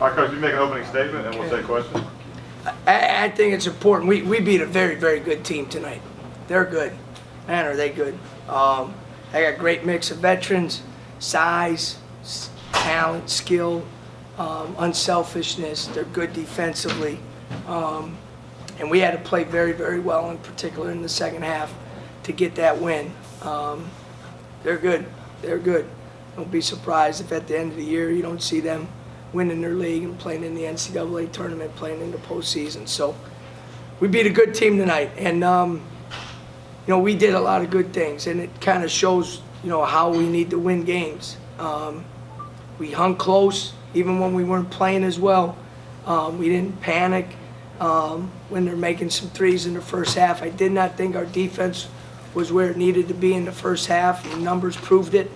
All right, Coach, you make an opening statement and we'll take questions. I think it's important. We beat a very, very good team tonight. They're good. Man, are they good. They got a great mix of veterans, size, talent, skill, unselfishness. They're good defensively. And we had to play very, very well, in particular in the second half, to get that win. They're good. They're good. Don't be surprised if at the end of the year you don't see them winning their league and playing in the NCAA tournament, playing in the postseason. So we beat a good team tonight, and we did a lot of good things, and it kind of shows how we need to win games. We hung close even when we weren't playing as well. We didn't panic when they're making some threes in the first half. I did not think our defense was where it needed to be in the first half. The numbers proved it.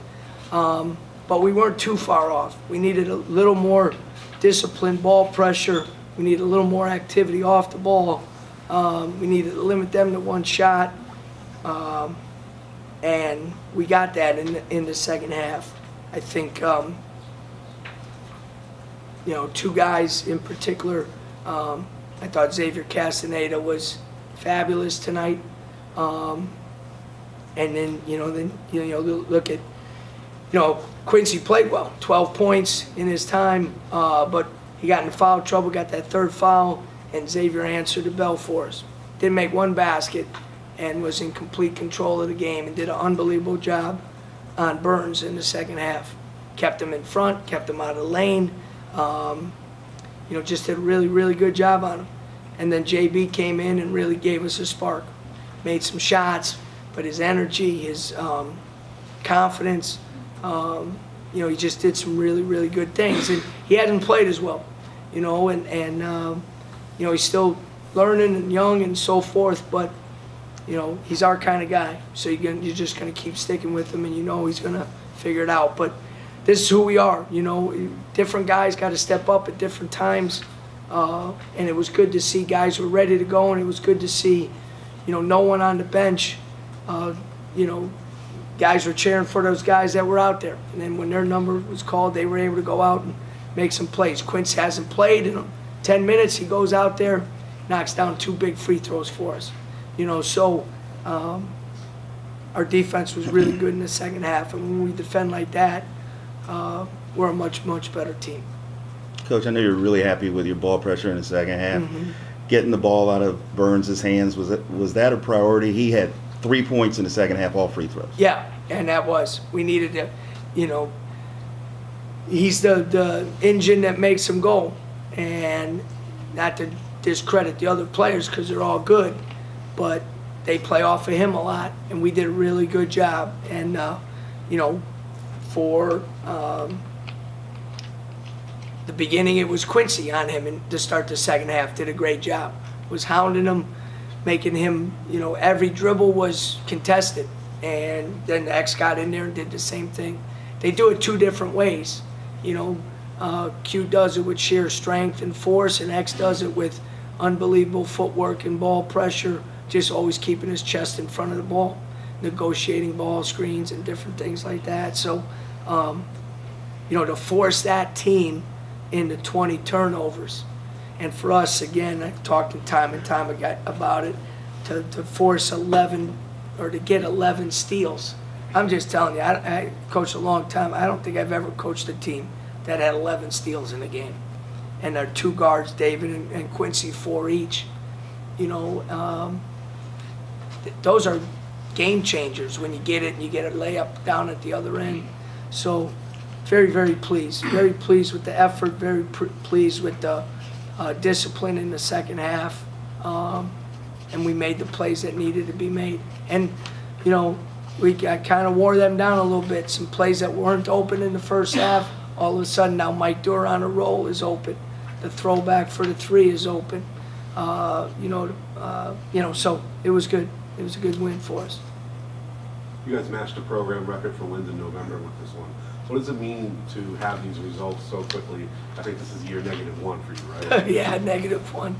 But we weren't too far off. We needed a little more disciplined ball pressure. We needed a little more activity off the ball. We needed to limit them to one shot. And we got that in the second half. I think, two guys in particular, I thought Xavier Castaneda was fabulous tonight. And then, look at, Quincy played well, 12 points in his time, but he got in foul trouble, got that third foul, and Xavier answered the bell for us. Didn't make one basket and was in complete control of the game and did an unbelievable job on Burns in the second half. Kept him in front, kept him out of the lane, just did a really, really good job on him. And then JB came in and really gave us a spark. Made some shots, but his energy, his confidence, he just did some really, really good things. And he hasn't played as well, and he's still learning and young and so forth, but, he's our kind of guy. So you're just going to keep sticking with him, and he's going to figure it out. But this is who we are, Different guys got to step up at different times, and it was good to see guys who were ready to go, and it was good to see, no one on the bench, guys were cheering for those guys that were out there. And then when their number was called, they were able to go out and make some plays. Quince hasn't played in 10 minutes. He goes out there, knocks down 2 big free throws for us. So our defense was really good in the second half. And when we defend like that, we're a much, much better team. Coach, I know you're really happy with your ball pressure in the second half. Mm-hmm. Getting the ball out of Burns' hands, was that a priority? He had 3 points in the second half, all free throws. Yeah, and that was. We needed to, he's the engine that makes him go. And not to discredit the other players because they're all good, but they play off of him a lot, and we did a really good job. And, for the beginning, it was Quincy on him, and to start the second half, did a great job. Was hounding him, making him, every dribble was contested. And then X got in there and did the same thing. They do it 2 different ways. Q does it with sheer strength and force, and X does it with unbelievable footwork and ball pressure, just always keeping his chest in front of the ball, negotiating ball screens and different things like that. So, to force that team into 20 turnovers. And for us, again, I've talked time and time about it, to force 11 or to get 11 steals. I'm just telling you, I coached a long time. I don't think I've ever coached a team that had 11 steals in a game. And our 2 guards, David and Quincy, 4 each. Those are game changers when you get it and you get a layup down at the other end. So very, very pleased. Very pleased with the effort, very pleased with the discipline in the second half, and we made the plays that needed to be made. And we kind of wore them down a little bit. Some plays that weren't open in the first half, all of a sudden now Mike Dura on a roll is open. The throwback for the 3 is open. So it was good. It was a good win for us. You guys matched the program record for wins in November with this one. What does it mean to have these results so quickly? I think this is year -1 for you, right? Yeah, -1.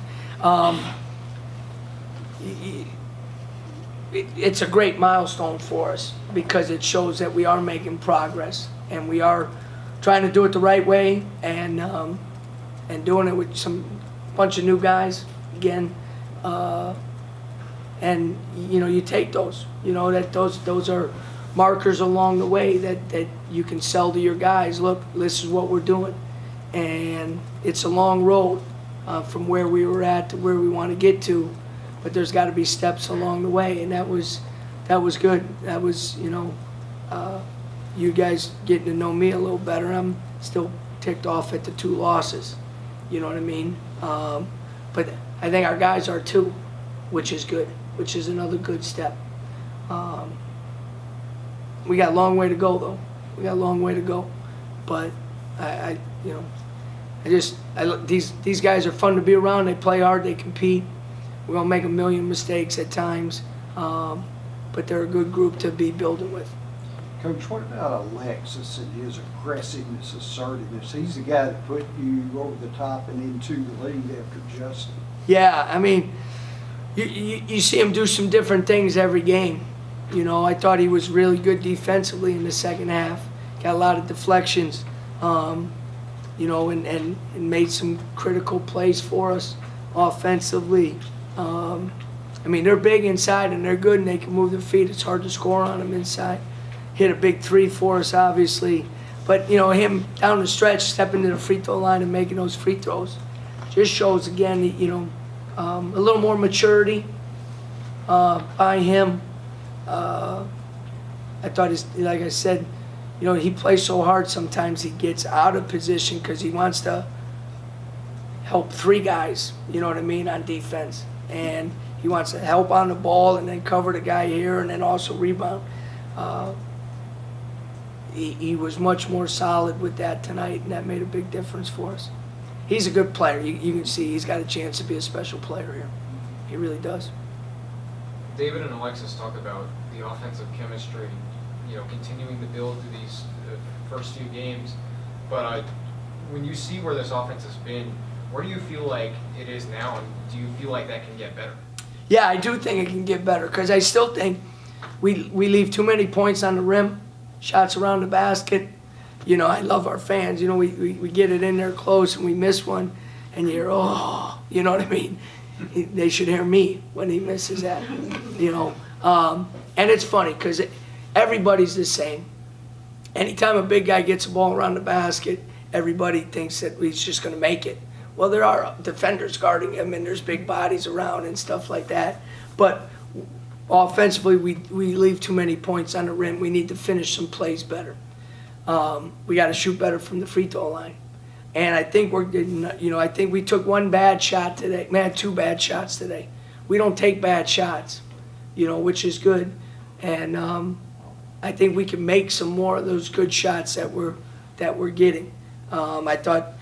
It's a great milestone for us because it shows that we are making progress and we are trying to do it the right way. And and doing it with bunch of new guys again. And you take those, that those are markers along the way that you can sell to your guys. Look, this is what we're doing, and it's a long road from where we were at to where we want to get to, but there's got to be steps along the way, and that was good. That was you guys getting to know me a little better. I'm still ticked off at the 2 losses, you know what I mean? But I think our guys are too, which is good, which is another good step. We got a long way to go, though. We got a long way to go, but these guys are fun to be around. They play hard, they compete. We're gonna make a million mistakes at times, but they're a good group to be building with. Coach, what about Alexis and his aggressiveness, assertiveness? He's the guy that put you over the top and into the lead after Justin. Yeah, I mean, you see him do some different things every game. I thought he was really good defensively in the second half. Got a lot of deflections, and made some critical plays for us offensively. I mean, they're big inside and they're good and they can move their feet. It's hard to score on them inside. Hit a big 3 for us, obviously. But, him down the stretch, stepping to the free throw line and making those free throws just shows, again, a little more maturity by him. I thought, like I said, he plays so hard sometimes he gets out of position because he wants to help 3 guys, you know what I mean, on defense. And he wants to help on the ball and then cover the guy here and then also rebound. He was much more solid with that tonight, and that made a big difference for us. He's a good player. You can see he's got a chance to be a special player here. He really does. David and Alexis talked about the offensive chemistry, continuing to build through these first few games. But when you see where this offense has been, where do you feel like it is now, and do you feel like that can get better? Yeah, I do think it can get better because I still think we leave too many points on the rim, shots around the basket. I love our fans. We get it in there close and we miss one, and you're, oh, you know what I mean? They should hear me when he misses that, And it's funny because everybody's the same. Anytime a big guy gets a ball around the basket, everybody thinks that he's just going to make it. Well, there are defenders guarding him, and there's big bodies around and stuff like that. But offensively, we leave too many points on the rim. We need to finish some plays better. We got to shoot better from the free throw line. And I think we're getting, I think we took 1 bad shot today. Man, 2 bad shots today. We don't take bad shots, which is good. And I think we can make some more of those good shots that we're getting. I thought,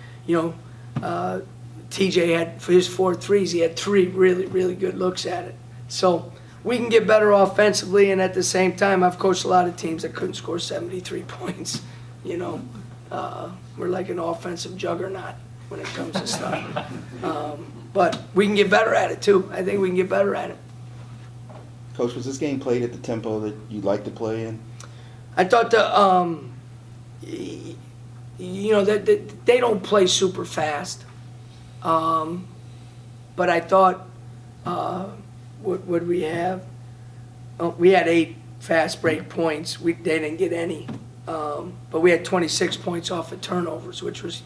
TJ had, for his 4 threes, he had 3 really, really good looks at it. So we can get better offensively, and at the same time, I've coached a lot of teams that couldn't score 73 points. We're like an offensive juggernaut when it comes to stuff. But we can get better at it, too. I think we can get better at it. Coach, was this game played at the tempo that you'd like to play in? I thought they don't play super fast. But I thought, what would we have? Oh, we had 8 fast break points. They didn't get any. But we had 26 points off of turnovers, which was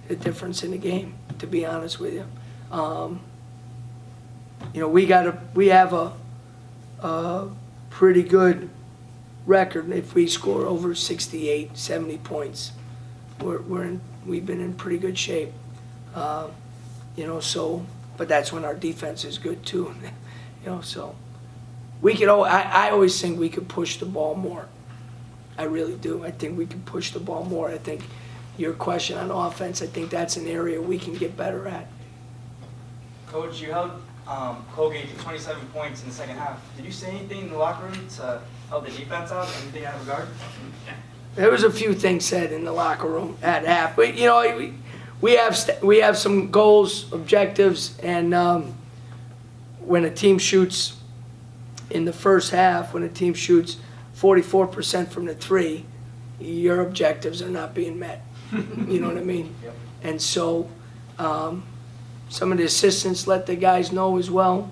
the difference in the game, to be honest with you. We have a pretty good record. If we score over 68, 70 points, we've been in pretty good shape. But that's when our defense is good too. So we could. I always think we could push the ball more. I really do. I think we can push the ball more. I think your question on offense, I think that's an area we can get better at. Coach, you held Colgate to 27 points in the second half. Did you say anything in the locker room to help the defense out? Anything out of regard? There was a few things said in the locker room at half. But, we have some goals, objectives, and when a team shoots in the first half, when a team shoots 44% from the 3, your objectives are not being met. You know what I mean? Yep. And so Some of the assistants let the guys know as well.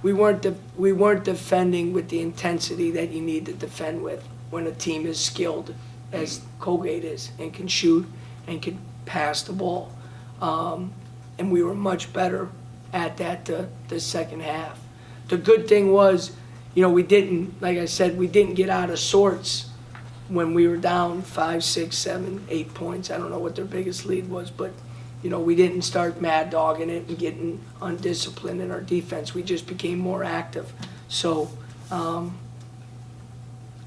We weren't defending with the intensity that you need to defend with when a team is skilled, as Colgate is, and can shoot and can pass the ball. And we were much better at that the second half. The good thing was, we didn't, like I said, we didn't get out of sorts when we were down 5, 6, 7, 8 points. I don't know what their biggest lead was, but we didn't start mad dogging it and getting undisciplined in our defense. We just became more active. So I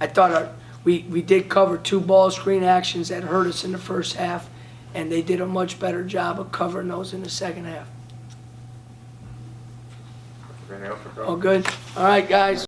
thought we did cover 2 ball screen actions that hurt us in the first half, and they did a much better job of covering those in the second half. Anything else for Coach? All good? All right, guys.